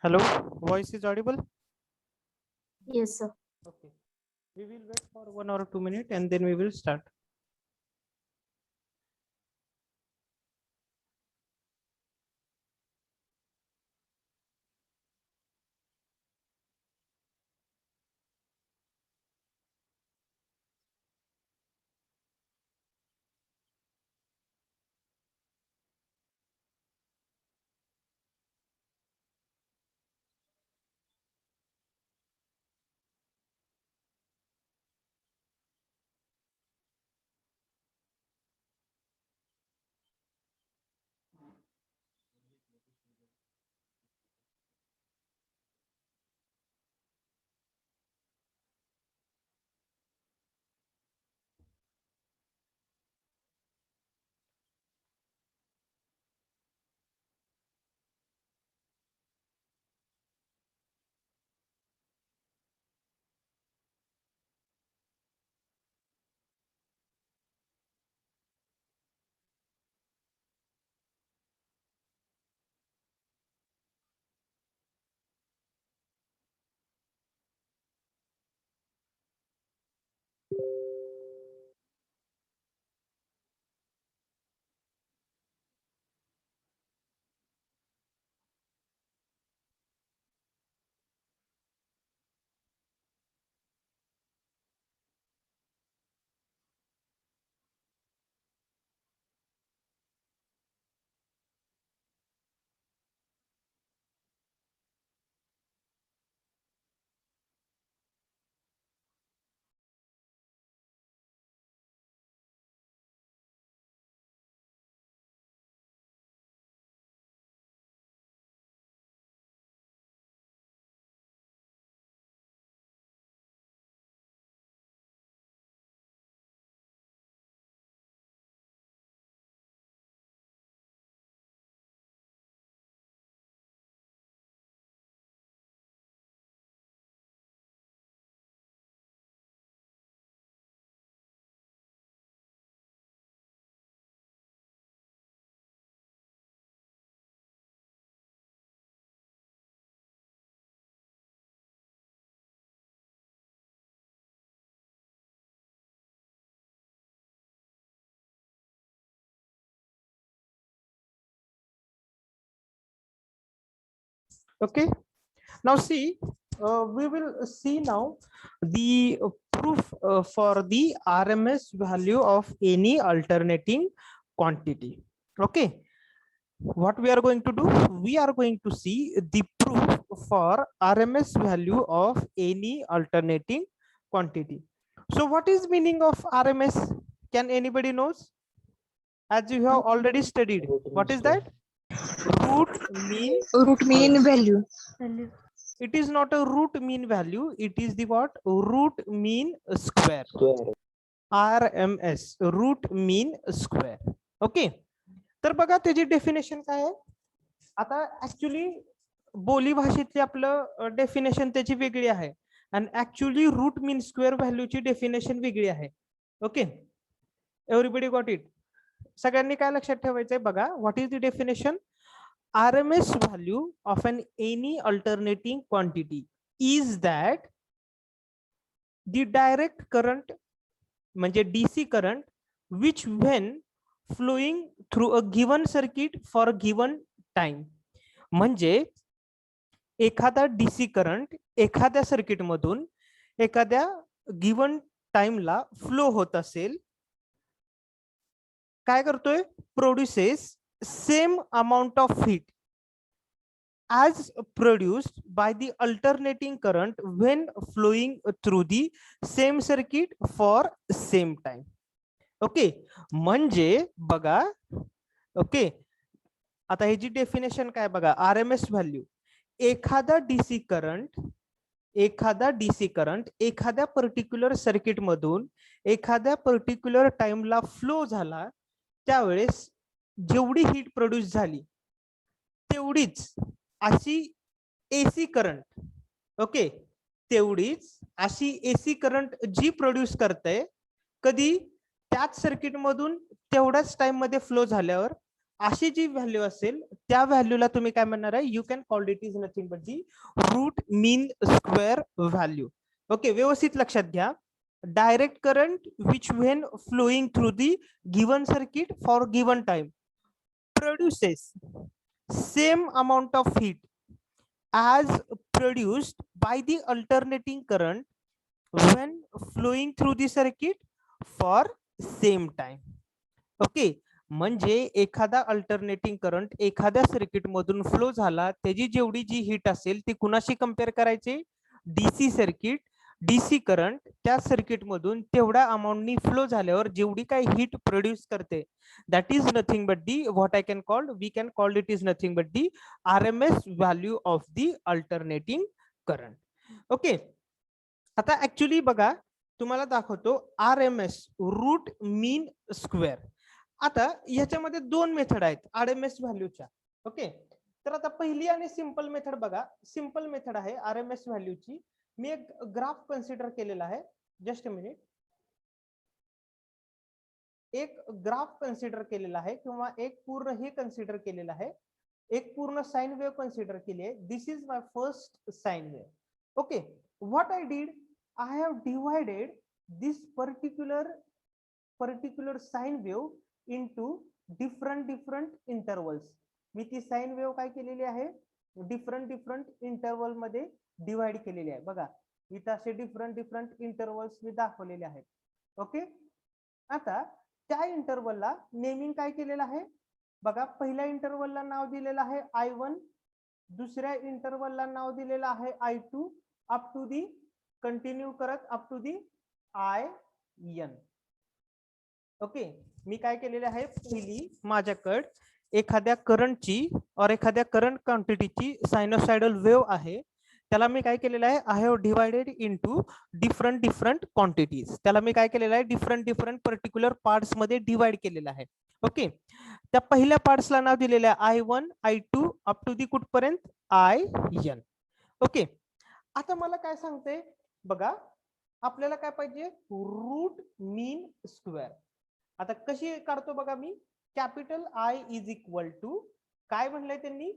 Hello, voice is audible? Yes, sir. Okay. We will wait for 1 or 2 minutes and then we will start. Okay. Now see, we will see now the proof for the RMS value of any alternating quantity. Okay. What we are going to do? We are going to see the proof for RMS value of any alternating quantity. So what is meaning of RMS? Can anybody knows? As you have already studied, what is that? Root mean. Root mean value. It is not a root mean value. It is the what? Root mean square. RMS, root mean square. Okay. तर बघा त्याची definition काय आहे. आता actually बोली भाषेतली आपलं definition त्याची वेगळी आहे आणि ऍक्च्युली रूट मीन स्क्वेअर व्हॅल्यूची डेफिनेशन वेगळी आहे. Okay, everybody got it. सगळ्यांनी काय लक्षात ठेवायचंय बघा. What is the definition? RMS value of any alternating quantity is that the direct current म्हणजे DC current which when flowing through a given circuit for a given time. म्हणजे एखादा DC current एखाद्या circuit मधून एखाद्या given टाइमला flow होत असेल, काय करतोय? Produces same amount of heat as produced by the alternating current when flowing through the same circuit for same time. Okay, म्हणजे बघा. ओके, आता ह्याची डेफिनेशन काय बघा. RMS व्हॅल्यू एखादा डीसी करंट एखाद्या पर्टिक्युलर सर्किट मधून एखाद्या पर्टिक्युलर टाइमला फ्लो झाला त्यावेळेस जेवढी हीट प्रोड्यूस झाली तेवढीच अशी एसी करंट. ओके, तेवढीच अशी एसी करंट जी प्रोड्यूस करते कधी त्याच सर्किट मधून तेवढ्याच टाइम मध्ये फ्लो झाल्यावर अशी जी व्हॅल्यू असेल त्या व्हॅल्यूला तुम्ही काय म्हणणार आहे, you can call it is nothing but the root mean square value. Okay, व्यवस्थित लक्षात घ्या. Direct current which when flowing through the given circuit for given time produces same amount of heat as produced by the alternating current when flowing through the circuit for same time. Okay, म्हणजे एखादा alternating current एखाद्या circuit मधून flow झाला, त्याची जेवढी जी heat असेल ती कुणाशी कंपेअर करायची, डीसी सर्किट, डीसी करंट त्या सर्किट मधून तेवढ्या अमाऊंटनी फ्लो झाल्यावर जेवढी काही हीट प्रोड्यूस करते, that is nothing but the what I can call, we can call it is nothing but the RMS value of the alternating current. Okay, आता actually बघा, तुम्हाला दाखवतो आरएमएस रूट मीन स्क्वेअर. आता याच्यामध्ये दोन method आहेत RMS व्हॅल्यूच्या. Okay, तर आता पहिली आणि सिंपल मेथड बघा. सिंपल मेथड आहे आरएमएस व्हॅल्यूची. मी एक ग्राफ कन्सिडर केलेला आहे. Just a minute. एक ग्राफ कन्सिडर केलेला आहे किंवा एक पूर्ण हे कन्सिडर केलेलं आहे. एक पूर्ण साइन वेव्ह कन्सिडर केली आहे. This is my first sine wave. Okay, what I did, I have divided this particular sine wave into different intervals. मी ती साइन वेव्ह काय केलेली आहे, डिफरंट इंटरवल मध्ये डिवाइड केलेली आहे. बघा, इथं असे डिफरंट इंटरवल्स मी दाखवलेले आहेत. ओके, आता त्या इंटरवलला नेमिंग काय केलेलं आहे बघा. पहिल्या इंटरवलला नाव दिलेलं आहे I1, दुसऱ्या इंटरवलला नाव दिलेलं आहे I2 up to the continue करत up to the IN. Okay, मी काय केलेले आहे, पहिली माझ्याकडे एखाद्या करंटची और एखाद्या करंट क्वांटिटीची सायनोसाइडल वेव्ह आहे. त्याला मी काय केलेलं आहे, I have divided into different quantities. त्याला मी काय केलेलं आहे, डिफरंट पर्टिक्युलर पार्ट्स मध्ये डिवाइड केलेलं आहे. ओके, त्या पहिल्या पार्ट्सला नाव दिलेलं आहे I1, I2 अप टू दी कुठपर्यंत IN. ओके, आता मला काय सांगते बघा, आपल्याला काय पाहिजे, रूट मीन स्क्वेअर. आता कशी काढतो बघा मी, capital I is equal to काय म्हणलंय त्यांनी,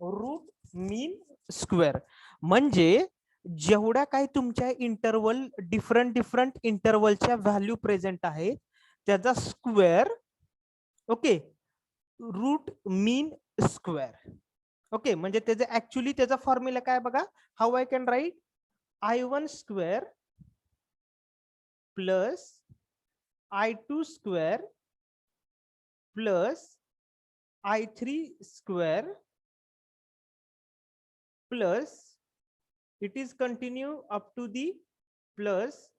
रूट मीन स्क्वेअर. म्हणजे जेवढ्या काही तुमच्या इंटरवल डिफरंट इंटरवलच्या व्हॅल्यू प्रेझेंट आहेत त्याचा square. Okay, route mean square. Okay, म्हणजे त्याचं ऍक्च्युली त्याचा फॉर्म्युला काय बघा, how I can write I1 square plus I2 square plus I3 square plus it is continue up to the plus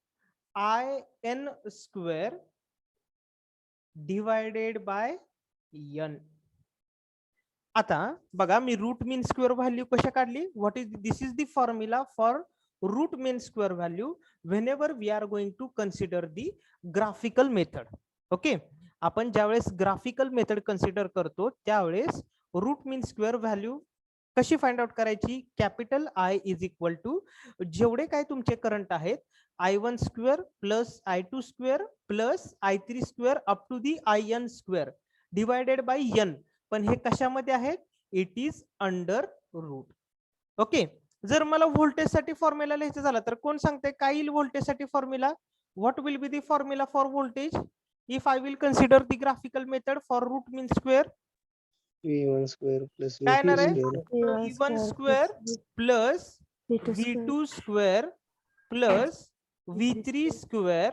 IN square divided by n. आता बघा, मी root mean square value कशा काढली, what is this is the formula for root mean square value whenever we are going to consider the graphical method. Okay, आपण ज्यावेळेस graphical method consider करतो त्यावेळेस root mean square value कशी find out करायची, capital I is equal to जेवढे काय तुमचे current आहेत I1 square plus I2 square plus I3 square up to the IN square divided by n. पण हे कशामध्ये आहेत, it is under root. Okay, जर मला व्होल्टेज साठी फॉर्म्युला लिहायचं झालं तर कोण सांगते काय येईल व्होल्टेज साठी formula, what will be the formula for voltage if I will consider the graphical method for root mean square. V1 square plus काय V2 येणार आहे, square V1 square plus V2 square plus V3 square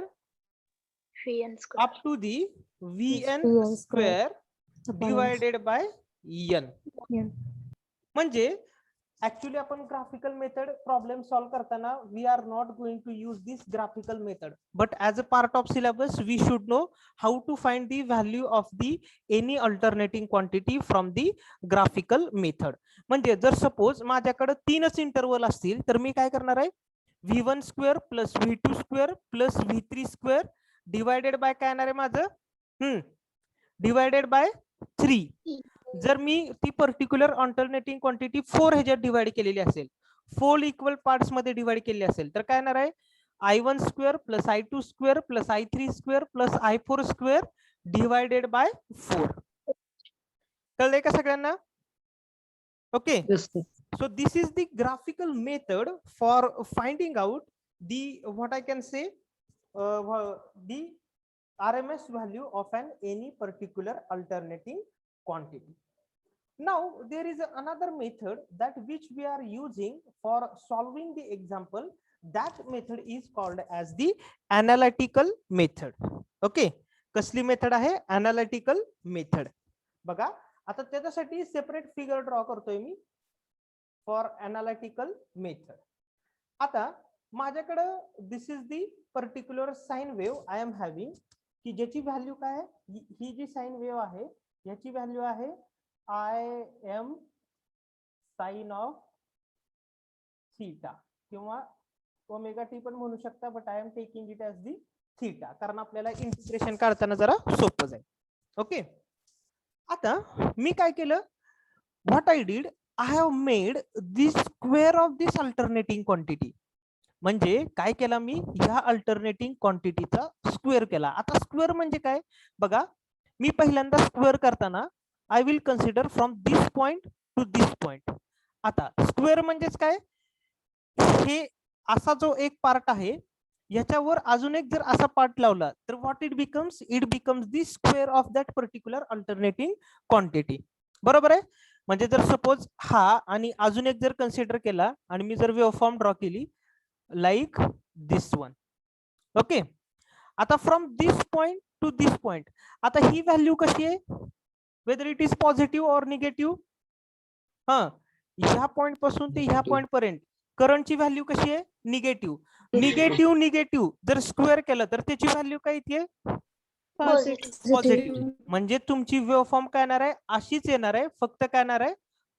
up to the VN square divided by n. म्हणजे actually आपण graphical method problem solve करताना we are not going to use this graphical method, but as a part of syllabus we should know how to find the value of the any alternating quantity from the graphical method. म्हणजे जर suppose माझ्याकडे तीनच interval असतील तर मी काय करणार आहे, V1 square plus V2 square plus V3 square divided bye काय येणार आहे माझं, डिवायडेड बाय 3. जर मी ती पर्टिक्युलर अल्टरनेटिंग क्वांटिटी 4 ह्याच्यात डिवाइड केलेली असेल, 4 इक्वल पार्ट्स मध्ये डिवाइड केली असेल तर काय येणार आहे, I1 square plus I2 square plus I3 square plus I4 square divided bye 4. कळलंय का सगळ्यांना? Okay. Yes, sir. So this is the graphical method for finding out the what I can say the RMS value of any particular alternating quantity. Now there is another method that which we are using for solving the example. That method is called as the analytical method. Okay, कसली method आहे? Analytical method. बघा आता त्याच्यासाठी separate figure draw करतोय me for analytical method. आता माझ्याकडं this is the particular sine wave I am having, की ज्याची व्हॅल्यू काय आहे, ही जी साइन वेव्ह आहे याची व्हॅल्यू आहे I M sine of theta किंवा ओमेगा टी पण म्हणू शकता, but I am taking it as the theta कारण आपल्याला इंटिग्रेशन काढताना जरा सोपं जाईल. ओके. आता मी काय केलं, what I did, I have made the square of this alternating quantity. म्हणजे काय केला मी, ह्या अल्टरनेटिंग क्वांटिटीचा स्क्वेअर केला. आता स्क्वेअर म्हणजे काय बघा, मी पहिल्यांदा स्क्वेअर करताना I will consider from this point two this point. आता स्क्वेअर म्हणजेच काय, हे असा जो एक पार्ट आहे याच्यावर अजून एक जर असा पार्ट लावला तर what it becomes the square of that particular alternating quantity. बरोबर आहे. म्हणजे जर सपोज हा आणि अजून एक जर कन्सिडर केला आणि मी जर वेव्हफॉर्म ड्रॉ केली लाईक दिस वन. ओके. आता from this point two this point, आता ही व्हॅल्यू कशी आहे, weather it is positive or negative. हा, ह्या पॉइंट पासून ते ह्या पॉइंट पर्यंत करंटची व्हॅल्यू कशी आहे, निगेटिव्ह. निगेटिव्ह निगेटिव्ह जर स्क्वेअर केलं तर त्याची व्हॅल्यू काय येते, पॉझिटिव्ह. म्हणजे तुमची वेव्हफॉर्म काय येणार आहे, अशीच येणार आहे, फक्त काय येणार आहे,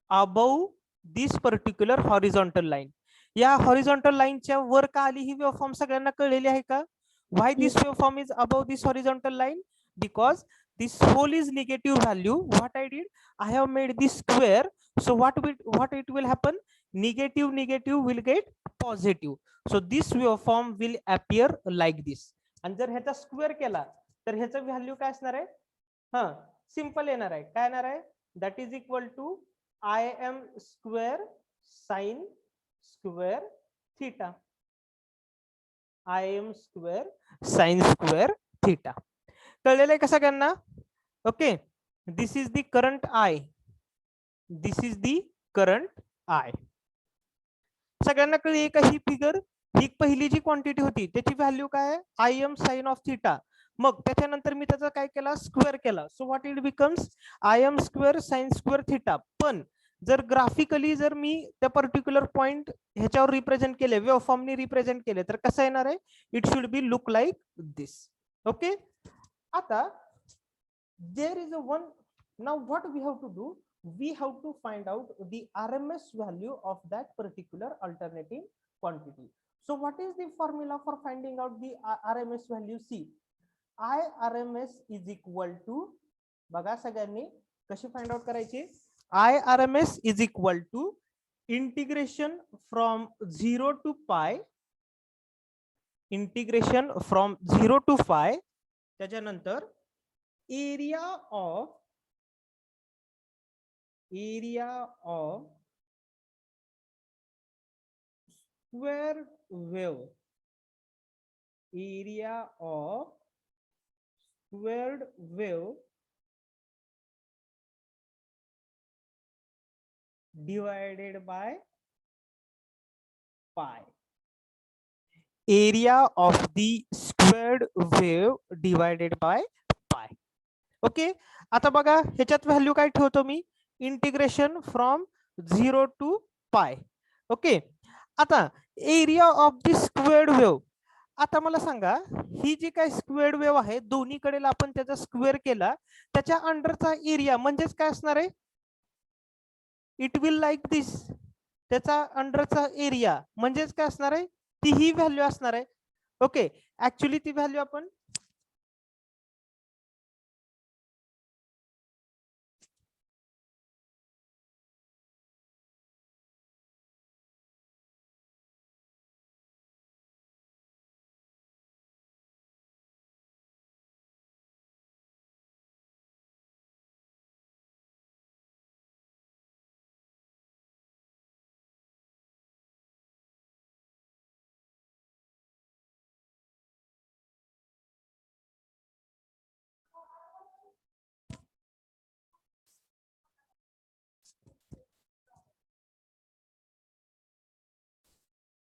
अबव दिस पर्टिक्युलर हॉरिझॉन्टल लाईन. या हॉरिझॉन्टल लाईनच्या वर का आली ही वेव्हफॉर्म सगळ्यांना कळलेली आहे का? Why this waveform is above this horizontal line, because this whole is negative value. What I did, I have made this square. So what it will happen, negative negative will get positive. So this waveform will appear like this. आणि जर ह्याचा square केला तर ह्याचा value काय असणार आहे, हा सिंपल येणार आहे. काय येणार आहे, that is equal to I M square sine square theta. I M square sine square theta. कळलेलं आहे का सगळ्यांना? Okay. This is the current I, this is the current I. सगळ्यांना कळली का ही फिगर? ही पहिली जी क्वांटिटी होती त्याची व्हॅल्यू काय आहे, I M sine of theta. मग त्याच्यानंतर मी त्याचा काय केला, स्क्वेअर केला. So what it becomes, I M square sine square theta. पण जर ग्राफिकली जर मी त्या पर्टिक्युलर पॉइंट ह्याच्यावर रिप्रेझेंट केले, वेव्हफॉर्मनी रिप्रेझेंट केले तर कसं येणार आहे, it should be look like this. Okay. आता there is a one, now what we have to do, we have to find out the RMS value of that particular alternating quantity. So what is the formula for finding out the RMS value? See, IRMS is equal to, बघा सगळ्यांनी कशी find out करायची, IRMS is equal to integration from 0 to pi, integration from 0 to pi, त्याच्यानंतर area of square wave, area of squared wave divided by pi. Area of the squared wave divided by pi. Okay. आता बघा ह्याच्यात value काय ठेवतो मी, integration from 0 to पाय. Okay. आता area of the squared wave, आता मला सांगा ही जी काय स्क्वेअर्ड वेव्ह आहे दोन्हीकडे आपण त्याचा स्क्वेअर केला, त्याच्या अंडरचा एरिया म्हणजेच काय असणार आहे, इट विल लाईक दिस. त्याचा अंडरचा एरिया म्हणजेच काय असणार आहे, ती ही व्हॅल्यू असणार आहे. ओके. ऍक्च्युली ती व्हॅल्यू आपण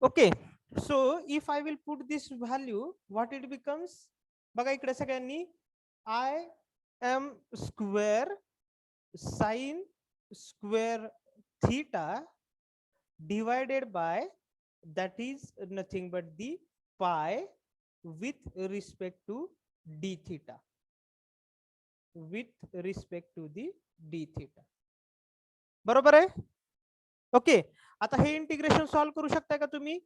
Okay, so if I will put this value, what it becomes? बघा इकडे सगळ्यांनी I am square sin square theta divided by, that is nothing but the pi with respect to d theta, with respect to the d theta. बरोबर आहे? Okay, आता हे integration solve करू शकता का तुम्ही?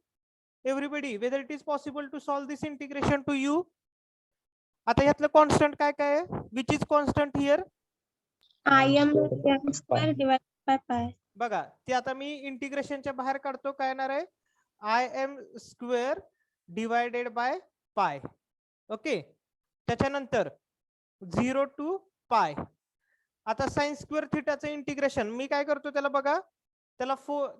Everybody, whether it is possible to solve this integration to you? आता यातलं कॉन्स्टंट काय काय आहे? Which is constant here? I am square divided by pi. बघा, ते आता मी इंटिग्रेशनच्या बाहेर काढतो, काय येणार आहे? I M square divided by pi. Okay, त्याच्यानंतर 0 टू पाय. आता साइन स्क्वेअर थिटाचं इंटिग्रेशन मी काय करतो त्याला बघा, त्याला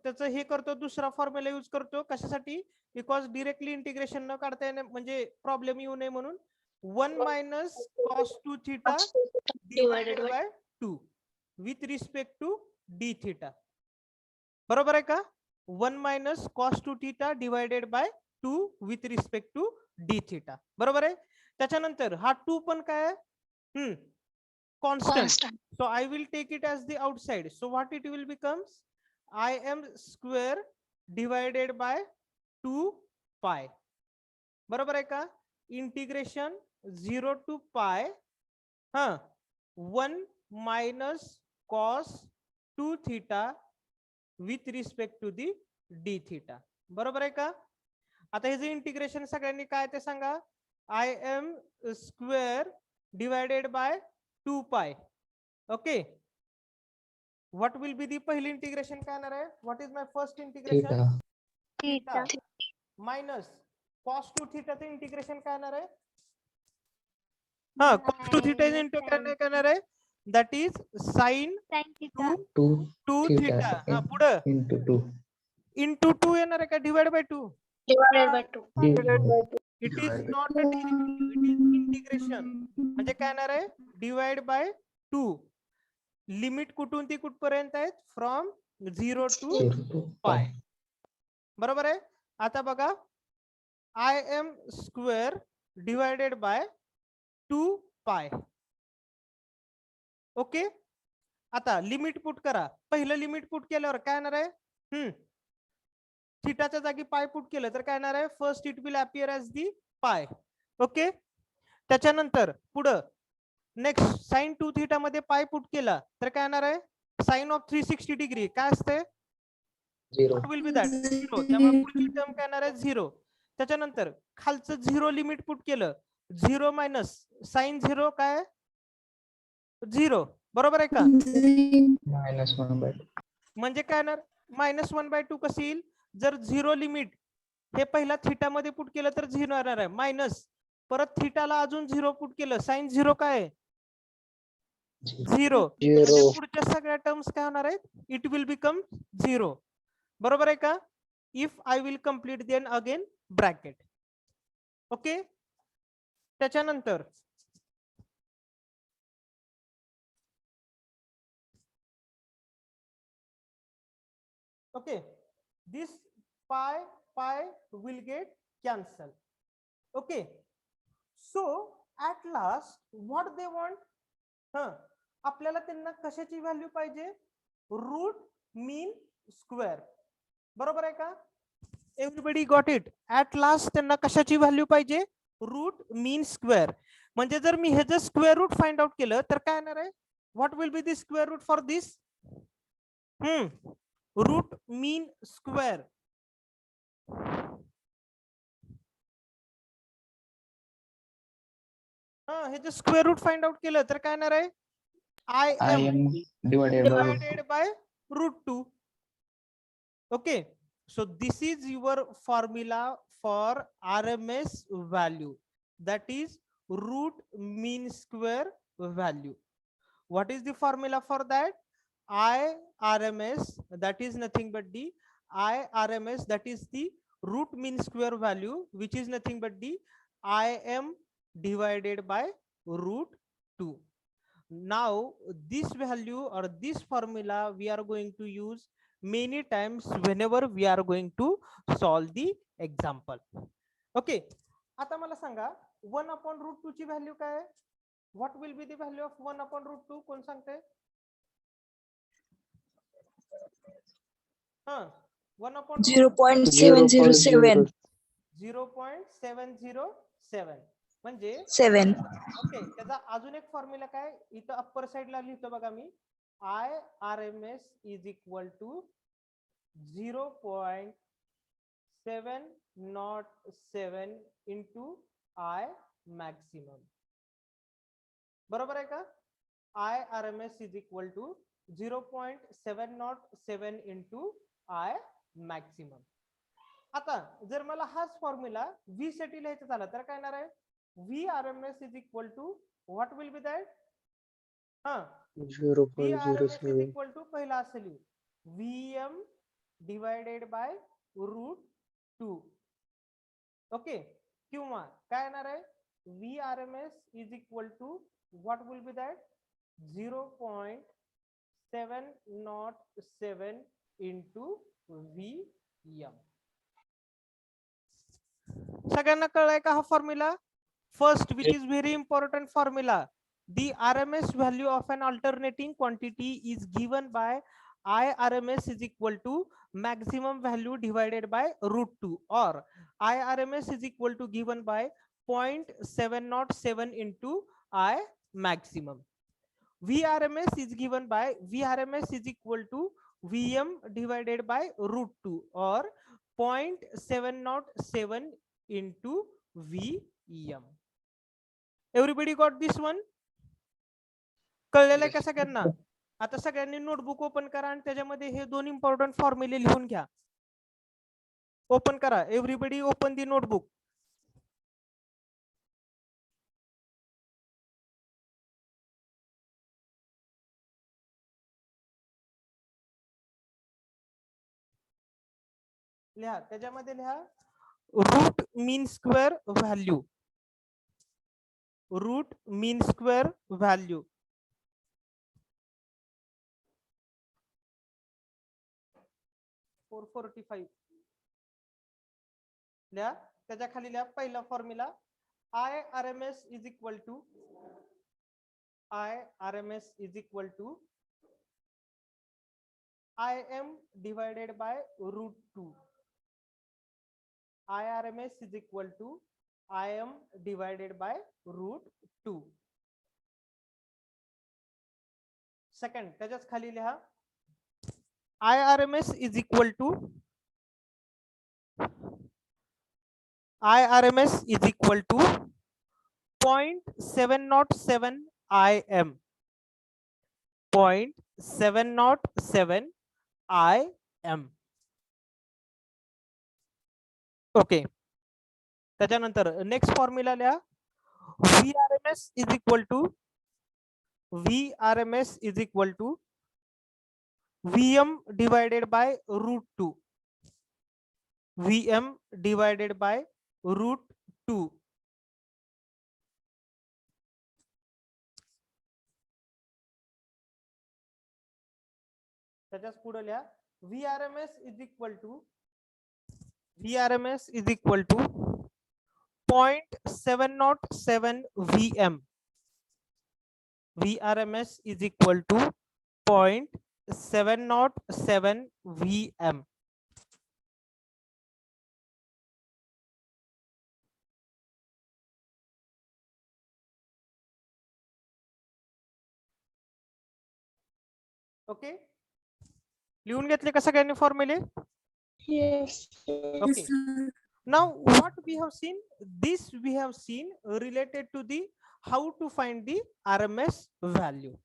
त्याचं हे करतो, दुसरा फॉर्म्युला यूज करतो. कशासाठी? बिकॉज डिरेक्टली इंटिग्रेशन न काढता येणे म्हणजे प्रॉब्लेम येऊ नये म्हणून. 1 minus cos 2 theta divided by 2 with respect to D theta. बरोबर आहे का? 1 minus cos 2 theta divided by 2 with respect to D theta. बरोबर आहे? त्याच्यानंतर हा 2 पण काय आहे? Constant. So I will take it as the outside. So what it will becomes? I am square divided by 2 pi. बरोबर आहे का? Integration 0 to pi 1 minus cos 2 theta with respect to the d theta. बरोबर आहे का? आता हे जे integration सगळ्यांनी काय ते सांगा. I am square divided by 2 pi. Okay, what will be the पहिली इंटिग्रेशन काय येणार आहे? What is my first integration? Theta minus cos 2 theta चे इंटिग्रेशन काय येणार आहे? cos 2 theta is into काय येणार आहे? That is sin 2 theta. पुढे into 2 येणार आहे का divide by 2? Divided by 2. It is not a derivative, it is integration. म्हणजे काय येणार आहे? Divide by 2. लिमिट कुठून ती कुठपर्यंत आहेत? फ्रॉम 0 टू पाय. बरोबर आहे? आता बघा, I M square divided by 2 pi. Okay, आता लिमिट पुट करा. पहिलं लिमिट पुट केल्यावर काय येणार आहे? थिटाच्या जागी पाय पुट केलं तर काय येणार आहे? First it will appear as दी पाय. ओके, त्याच्यानंतर पुढं नेक्स्ट साइन 2 थीटा मध्ये पाय पुट केला तर काय येणार आहे? साइन ऑफ 360 डिग्री काय असते? 0 विल बी दॅट 0. त्यामुळे पुढची टर्म काय येणार आहे? 0. त्याच्यानंतर खालचं 0 लिमिट पुट केलं, 0 मायनस साइन 0 काय? 0. बरोबर आहे का? -1/2. म्हणजे काय येणार? -1/2 कसं येईल? जर 0 लिमिट हे पहिला थिटा मध्ये पुट केलं तर 0 येणार आहे. मायनस परत थिटाला अजून 0 पुट केलं, साइन 0 काय आहे? 0. पुढच्या सगळ्या टर्म्स काय होणार आहेत? It will become 0. बरोबर आहे का? If I will complete then again bracket. Okay, त्याच्यानंतर okay, this pi will get cancelled. Okay, so at last what they want? आपल्याला त्यांना कशाची व्हॅल्यू पाहिजे? Route mean square. बरोबर आहे का? Everybody got it? At last त्यांना कशाची व्हॅल्यू पाहिजे? Route mean square. म्हणजे जर मी ह्याचं स्क्वेअर रूट फाइंड आउट केलं तर काय येणार आहे? What will be the square root for this? Root mean square. ह्याचं स्क्वेअर रूट फाइंड आउट केलं तर काय येणार आहे? I M divided by root 2. Okay, so this is your formula for RMS value, that is root mean square value. What is the formula for that? IRMS, that is nothing but the IRMS, that is the root mean square value, which is nothing but the IM divided by root 2. Now this value or this formula we are going to use many times whenever we are going to solve the example. Okay, आता मला सांगा 1/√2 ची value काय आहे? What will be the value of 1/√2? कोण सांगते? हा 1/√2 0.707 0.707 म्हणजे 7. ओके, त्याचा अजून एक फॉर्म्युला काय इथं अप्पर साइडला लिहितो बघा मी, IRMS is equal to 0.707 into I maximum. बरोबर आहे का? IRMS is equal to 0.707 into I maximum. आता जर मला हाच फॉर्म्युला V साठी लिहायचा झाला तर काय येणार आहे? VRMS is equal to what will be that? हा VRMS इज 0.07. इक्वल टू पहिला असेल VM डिवायडेड बाय √2. ओके, किंवा काय येणार आहे? VRMS is equal to what will be that? 0.707 into VM. सगळ्यांना कळलाय का हा formula? First, which is very important formula, the RMS value of an alternating quantity is given by IRMS is equal to maximum value divided by √2, or IRMS is equal to given by 0.707 into I maximum. VRMS is given by VRMS is equal to VM divided by √2, or 0.707 into VM. Everybody got this one? कळलेलं आहे का सगळ्यांना? आता सगळ्यांनी notebook open करा आणि त्याच्यामध्ये हे दोन इम्पॉर्टंट फॉर्म्युले लिहून घ्या. ओपन करा, एव्हरीबडी ओपन दी नोटबुक. लिहा, त्याच्यामध्ये लिहा root mean square value. Root mean square value 445 लिहा. त्याच्या खाली लिहा पहिला formula IRMS is equal to IM divided by √2. IRMS is equal to IM divided by √2. Second, त्याच्याच खाली लिहा IRMS is equal to IRMS is equal to 0.707 IM. 0.707 IM. Okay, त्याच्यानंतर next formula लिहा VRMS is equal to VM divided by √2. VM divided by √2. त्याच्याच पुढे लिहा VRMS is equal to 0.707 VM. VRMS is equal to 0.707 VM. Okay, लिहून घेतले का सगळ्यांनी फॉर्म्युले? Yes. Okay. Now what we have seen, this we have seen related to the how to find the RMS value.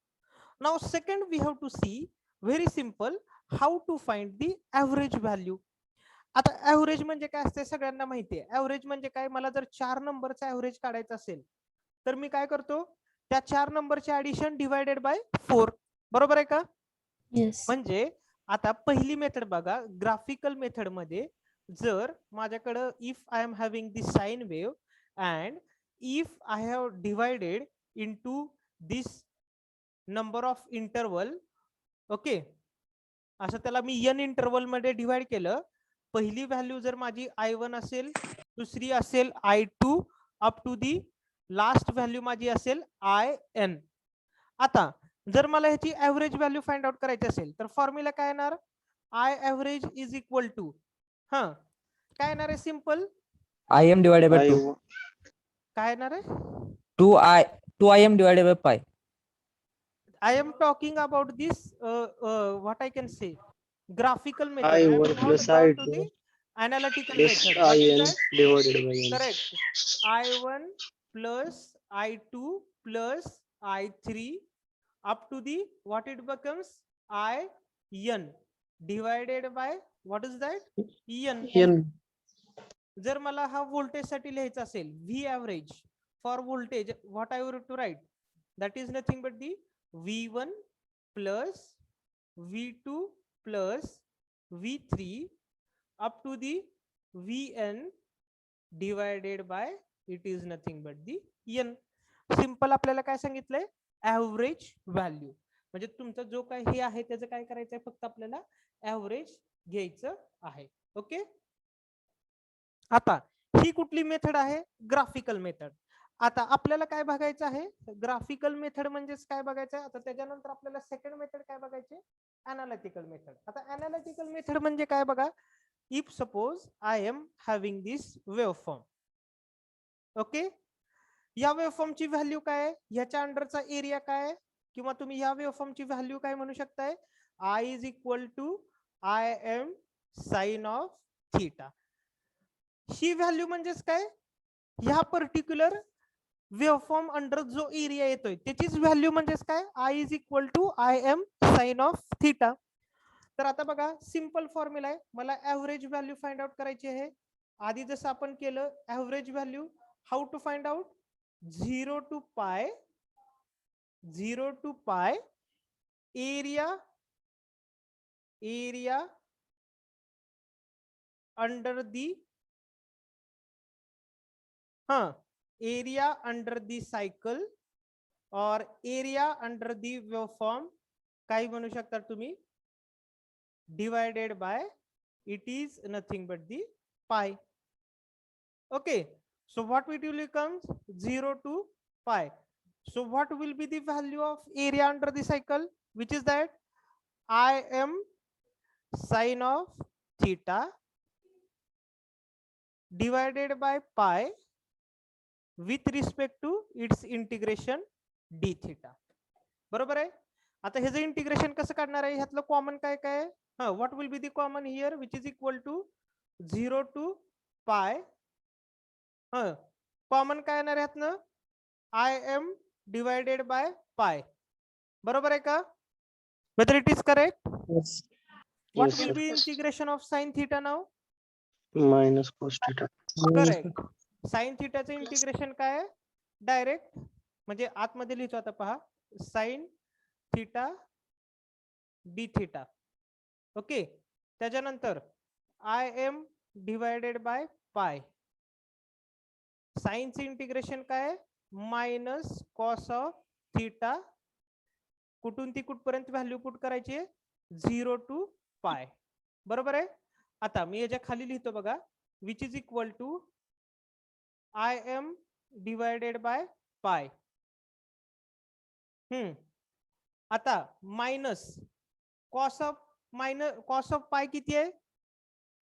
Now second we have to see very simple how to find the average value. आता average म्हणजे काय असते सगळ्यांना माहिती आहे. Average म्हणजे काय, मला जर 4 नंबरचा ऍव्हरेज काढायचा असेल तर मी काय करतो, त्या 4 नंबरचे ऍडिशन डिवायडेड बाय 4. बरोबर आहे का? Yes. म्हणजे आता पहिली मेथड बघा, ग्राफिकल मेथड मध्ये जर माझ्याकडे if I am having the sine wave and if I have divided into this number of interval, okay, असं त्याला मी n इंटरवल मध्ये डिवाइड केलं. पहिली व्हॅल्यू जर माझी I1 असेल, दुसरी असेल I2 up to the last value माझी असेल IN. आता जर मला ह्याची ऍव्हरेज व्हॅल्यू फाइंड आउट करायची असेल तर फॉर्म्युला काय येणार? I average is equal to काय येणार आहे? Simple IM divided by 2. काय येणार आहे? 2IM divided by pi. I am talking about this what I can say graphical method. I I1 have not plus gone to I2 the analytical plus method. What is IN that? divided by N. Correct. I1 plus I2 plus I3 up to the what it becomes IN divided by what is that? EN. N. जर मला हा voltage साठी लिहायचा असेल V average for voltage, what I would to write? That is nothing but the V1 plus V2 plus V3 up to the Vn divided by it is nothing but the n. Simple आपल्याला काय सांगितलंय? Average value. म्हणजे तुमचा जो काय हे आहे त्याचं काय करायचंय? फक्त आपल्याला ऍव्हरेज घ्यायचं आहे. ओके. आता ही कुठली मेथड आहे? Graphical method. आता आपल्याला काय बघायचं आहे? ग्राफिकल मेथड म्हणजेच काय बघायचं आहे? आता त्याच्यानंतर आपल्याला सेकंड मेथड काय बघायचे? Analytical method. आता अनालिटिकल मेथड म्हणजे काय बघा? If suppose I am having this waveform. Okay. या वेव्हफॉर्मची व्हॅल्यू काय आहे? ह्याच्या अंडरचा एरिया काय आहे? किंवा तुम्ही या वेव्हफॉर्मची व्हॅल्यू काय म्हणू शकताय? I is equal to IM sine of theta. ही व्हॅल्यू म्हणजेच काय? ह्या पर्टिक्युलर वेव्हफॉर्म अंडर जो एरिया येतोय त्याचीच व्हॅल्यू म्हणजेच काय? I is equal to IM sine of theta. तर आता बघा सिंपल फॉर्म्युला आहे. मला ऍव्हरेज व्हॅल्यू फाइंड आउट करायची आहे. आधी जसं आपण केलं average value how to find out? 0 to pi area under the area under the cycle or area under the waveform काय म्हणू शकता तुम्ही? Divided by it is nothing but the pi. Okay. So what will become? 0 to pi. So what will be the value of area under the cycle? Which is that IM sine of theta divided by pi with respect to its integration d theta. बरोबर आहे. आता ह्याचं integration कसं काढणार आहे? ह्यातलं common काय काय? What will be the common here? Which is equal to 0 to pi. Common काय येणार ह्यातनं? IM डिवायडेड बाय पाय. बरोबर आहे का? Whether it is correct? Yes. What Yes, will sir. be integration of sin theta now? Minus cos theta. Correct. sin theta चे integration काय आहे? Direct म्हणजे आतमध्ये लिहितो आता पहा. sin theta d theta. Okay. त्याच्यानंतर IM डिवायडेड बाय पाय. साइनचे इंटिग्रेशन काय आहे? Minus cos of theta. कुठून ती कुठपर्यंत व्हॅल्यू पुट करायची आहे? 0 टू पाय. बरोबर आहे. आता मी याच्या खाली लिहितो बघा. Which is equal to IM divided by pi. आता मायनस कॉस ऑफ पाय किती आहे?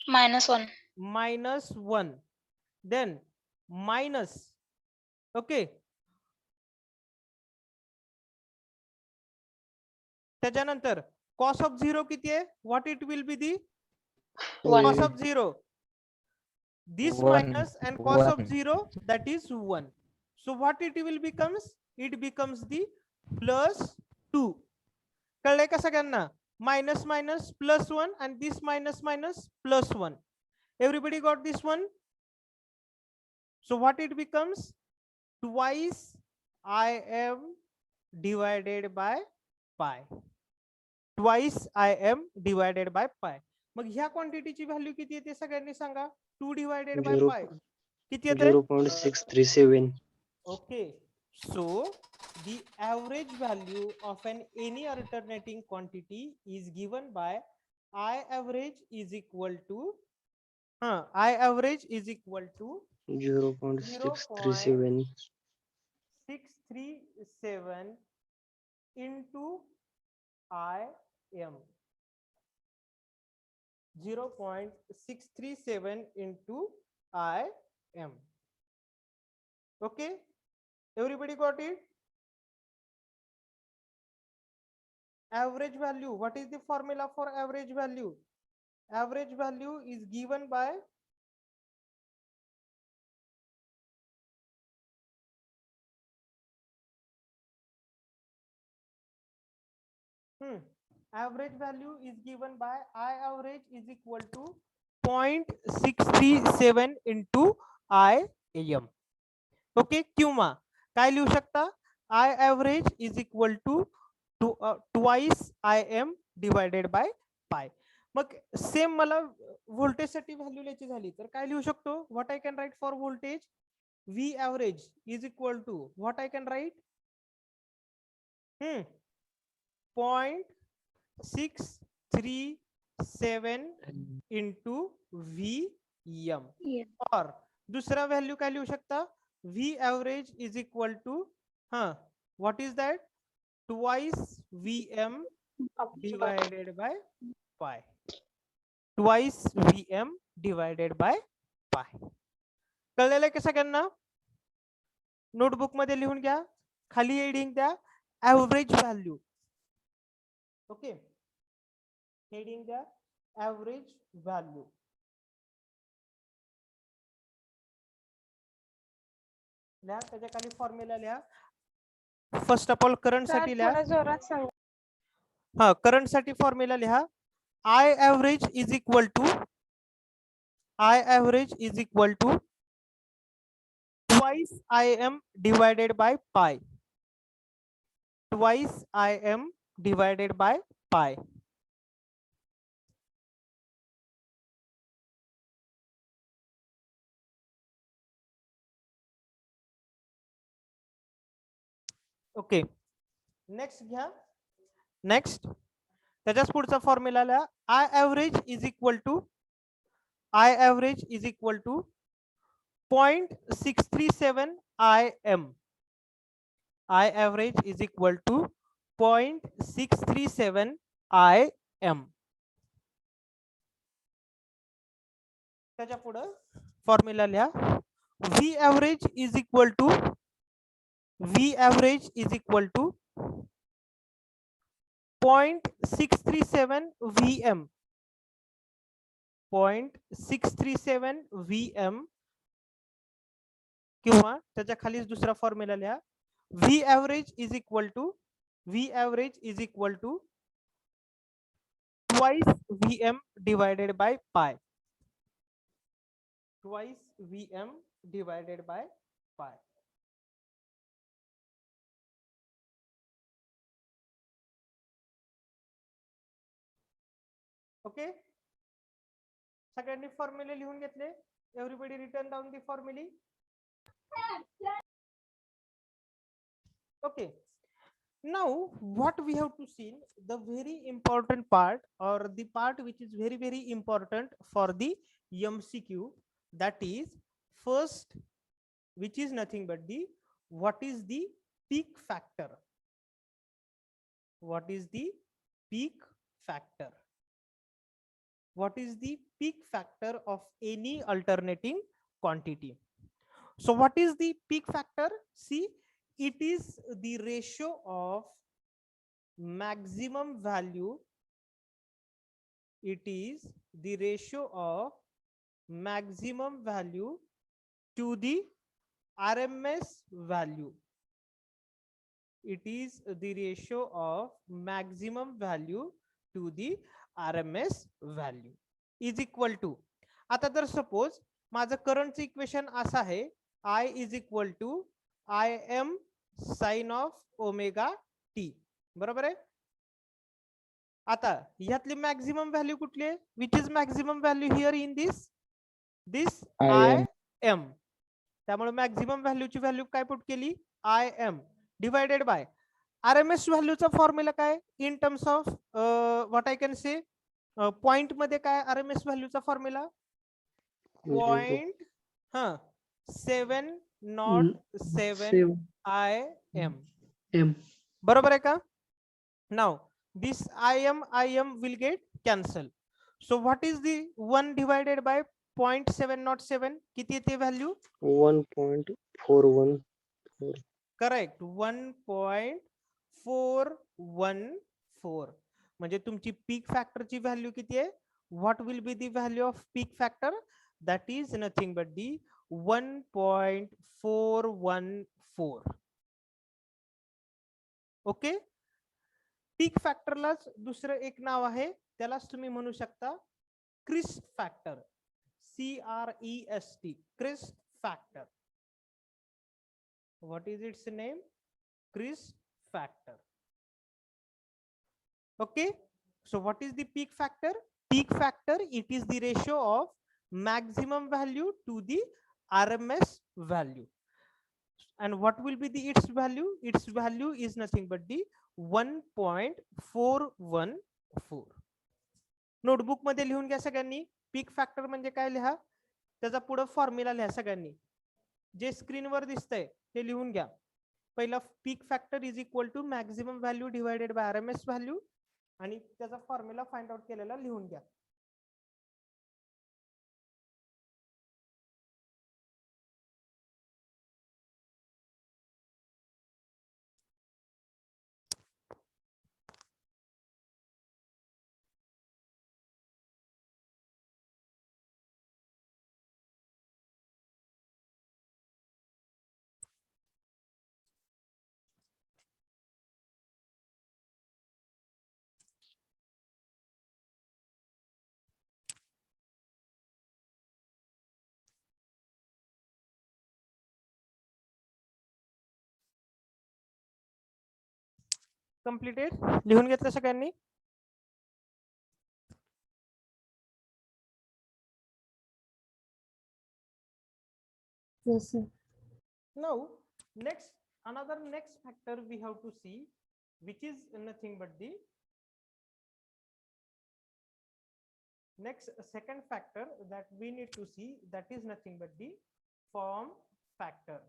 -1. -1. Then minus. ओके. त्याच्यानंतर कॉस ऑफ 0 किती आहे? What it will be the? Cos of 0. This 1. minus and cos of 1. 0 that is 1. So what it will becomes? It becomes the plus 2. कळलंय का सगळ्यांना? Minus minus plus 1 and this minus minus plus 1. Everybody got this one? So what it becomes? Twice IM divided by pi. Twice IM divided by pi. मग ह्या क्वांटिटीची value किती येते सगळ्यांनी सांगा? 2 divided by 5 किती येते? 0.637. Okay. So the average value of any alternating quantity is given by I average is equal to I average is equal to 0.637 0.637 into IM. 0.637 into IM. Okay, everybody got it? Average value, what is the formula for average value? Average value is given by average value is given by I average is equal to 0.637 into IM. Okay, किंवा काय लिहू शकता? I average is equal to twice IM divided by pi. मग same मला voltage साठी value लिहायची झाली तर काय लिहू शकतो? What I can write for voltage? V average is equal to what I can write? 0.637 into VM. Yeah. और दूसरा वैल्यू काय लिहू शकता? V average is equal to what is that? Twice VM divided by pi. Twice VM divided by pi. कळलेलं का सगळ्यांना? Notebook मध्ये लिहून घ्या, खाली हेडिंग द्या ऍव्हरेज व्हॅल्यू. ओके, हेडिंग द्या ऍव्हरेज व्हॅल्यू. लिहा, त्याच्या खाली फॉर्म्युला लिहा. फर्स्ट ऑफ ऑल करंट साठी लिहा. जोरात सांगा. करंट साठी फॉर्म्युला लिहा. I average is equal to twice IM divided by pi. Twice IM divided by pi. Okay, next घ्या. नेक्स्ट त्याच्याच पुढचा फॉर्म्युला लिहा. I average is equal to 0.637 IM. I average is equal to 0.637 IM. त्याच्या पुढे formula लिहा. V average is equal to 0.637 VM. 0.637 VM किंवा त्याच्या खालीच दुसरा फॉर्म्युला लिहा. V average is equal to twice VM divided by pi. Twice VM divided by pi. Okay, सगळ्यांनी फॉर्म्युले लिहून घेतले? Everybody return down the फॉर्म्युली. Okay, now what we have to see, the very important part or the part which is very very important for the MCQ, that is first, which is nothing but the what is the peak factor. What is the peak factor? What is the peak factor of any alternating quantity? So what is the peak factor? See, it is the ratio of maximum value. It is the ratio of maximum value to the RMS value. It is the ratio of maximum value to the RMS value is equal to. आता जर suppose माझं करंटचं equation असं आहे, I is equal to IM sin of omega T. बरोबर आहे? आता यातली maximum value कुठली आहे? Which is maximum value here in this IM. त्यामुळे मॅक्झिमम व्हॅल्यूची व्हॅल्यू काय पुट केली? IM डिवायडेड बाय RMS व्हॅल्यूचा फॉर्म्युला काय? In terms of what I can say point मध्ये काय RMS व्हॅल्यूचा फॉर्म्युला पॉइंट 707 IM M. बरोबर आहे का? Now this IM will get cancel. So what is the 1 divided by 0.707 किती येते व्हॅल्यू? 1.414. करेक्ट 1.414 म्हणजे तुमची पीक फॅक्टरची व्हॅल्यू किती आहे? What will be the value of peak factor? That is nothing but the 1.414. Okay, peak फॅक्टरलाच दुसरं एक नाव आहे, त्यालाच तुम्ही म्हणू शकता crest factor. CREST, crest factor. What is its name? Crisp factor. Okay, so what is the peak factor? Peak factor, it is the ratio of maximum value to the RMS value. And what will be the its value? Its value is nothing but the 1.414. Notebook मध्ये लिहून घ्या सगळ्यांनी. पीक factor म्हणजे काय लिहा, त्याचा पुढे formula लिहा सगळ्यांनी. जे स्क्रीनवर दिसतंय ते लिहून घ्या. पहिला peak factor is equal to maximum value divided by RMS value आणि त्याचा फॉर्म्युला फाइंड आउट केलेला लिहून घ्या. कंप्लीटेड, लिहून घेतलं सगळ्यांनी? Yes, sir. Now next factor we have to see, which is nothing but the second factor that we need to see, that is nothing but the form factor.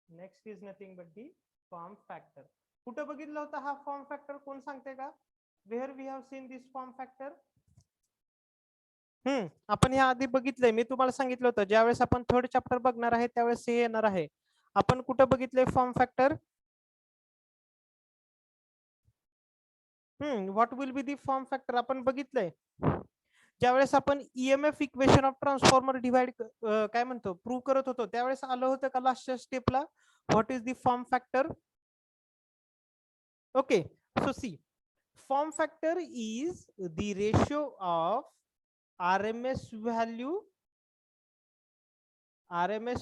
Next is nothing but the form factor. कुठं बघितलं होतं हा form factor? कोण सांगते का? Where we have seen this form factor? आपण ह्या आधी बघितलंय, मी तुम्हाला सांगितलं होतं ज्यावेळेस आपण थर्ड चॅप्टर बघणार आहे त्यावेळेस हे येणार आहे. आपण कुठं बघितलंय form factor? What will be the form factor आपण बघितलंय ज्यावेळेस आपण EMF equation of transformer divide काय म्हणतो प्रूव्ह करत होतो त्यावेळेस आलं होतं का लास्टच्या स्टेपला? What is the form factor? Okay, so see, form factor is the ratio of RMS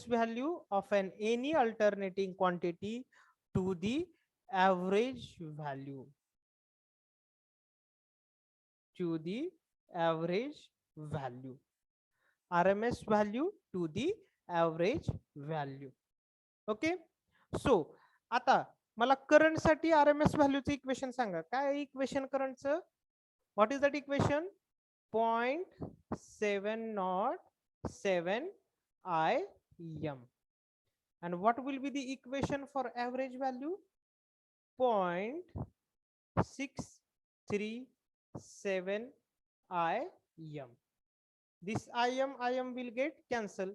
value of any alternating quantity to the average value. RMS value to the average value. Okay, so आता मला current साठी RMS व्हॅल्यूचं equation सांगा. काय equation करंटचं? What is that equation? 0.707 IM. And what will be the equation for average value? 0.637 IM. This IM will get cancel.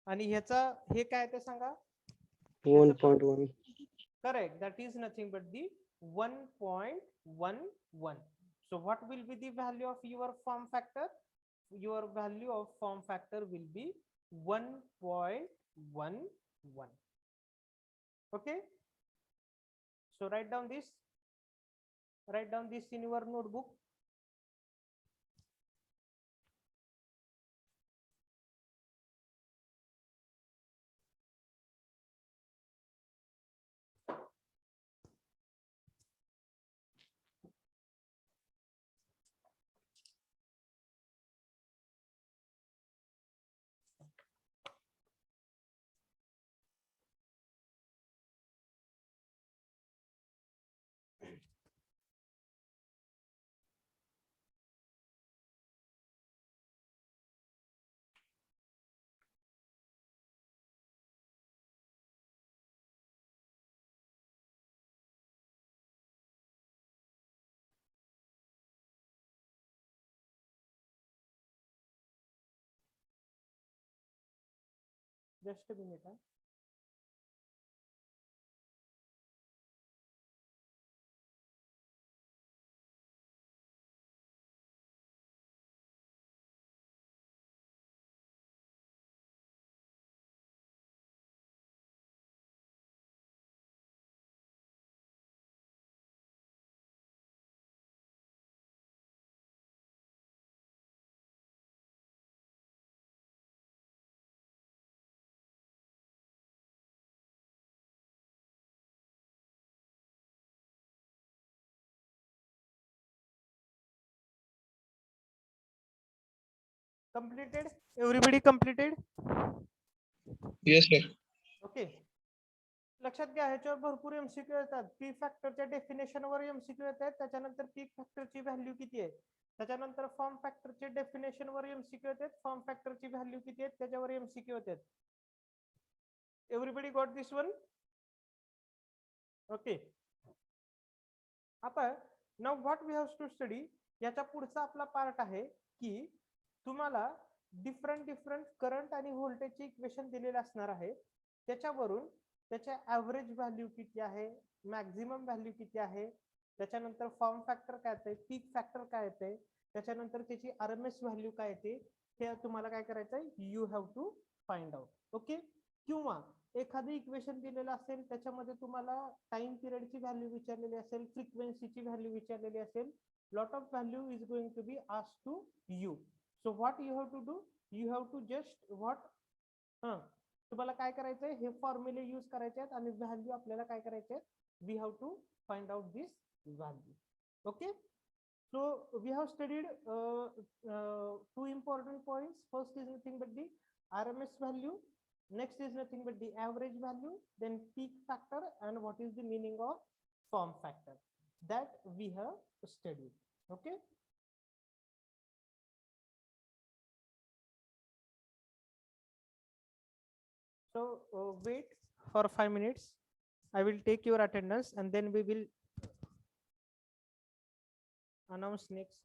आणि ह्याचा हे काय ते सांगा? 1.1. Correct, that is nothing but the 1.11. So what will be the value of your form factor? Your value of form factor will be 1.11. Okay, so write down this in your notebook. Just a minute. Completed? Everybody completed? Yes, sir. Okay. लक्षात घ्या ह्याच्यावर भरपूर MCQ येतात. P फॅक्टरच्या definition वर MCQ येतात. त्याच्यानंतर P फॅक्टरची value किती आहे, त्याच्यानंतर फॉर्म फॅक्टरचे डेफिनेशन वर एमसीक्यू येतात. फॉर्म फॅक्टरची व्हॅल्यू किती आहे त्याच्यावर एमसीक्यू येतात. Everybody got this one? Okay. आता now what we have to study, याच्या पुढचा आपला पार्ट आहे की तुम्हाला डिफरंट करंट आणि व्होल्टेजचे इक्वेशन दिलेले असणार आहे. त्याच्यावरून त्याच्या ऍव्हरेज व्हॅल्यू किती आहे, मॅक्झिमम व्हॅल्यू किती आहे, त्याच्यानंतर फॉर्म फॅक्टर काय येते, पीक फॅक्टर काय येते, त्याच्यानंतर त्याची आरएमएस व्हॅल्यू काय येते, हे तुम्हाला काय करायचं आहे, you have to find out. Okay. किंवा एखादं इक्वेशन दिलेलं असेल त्याच्यामध्ये तुम्हाला टाइम पिरियडची व्हॅल्यू विचारलेली असेल, फ्रिक्वेन्सीची व्हॅल्यू विचारलेली असेल, lot of value is going to be asked to you. So what you have to do, you have to just what तुम्हाला काय करायचंय, हे फॉर्म्युले यूज करायचे आहेत आणि व्हॅल्यू आपल्याला काय करायचे आहेत, we have to find out this value. Okay. So we have studied two important points. First is nothing but the RMS value, next is nothing but the average value, then peak factor, and what is the meaning of form factor, that we have studied. Okay. So wait for 5 minutes. I will take your attendance and then we will announce next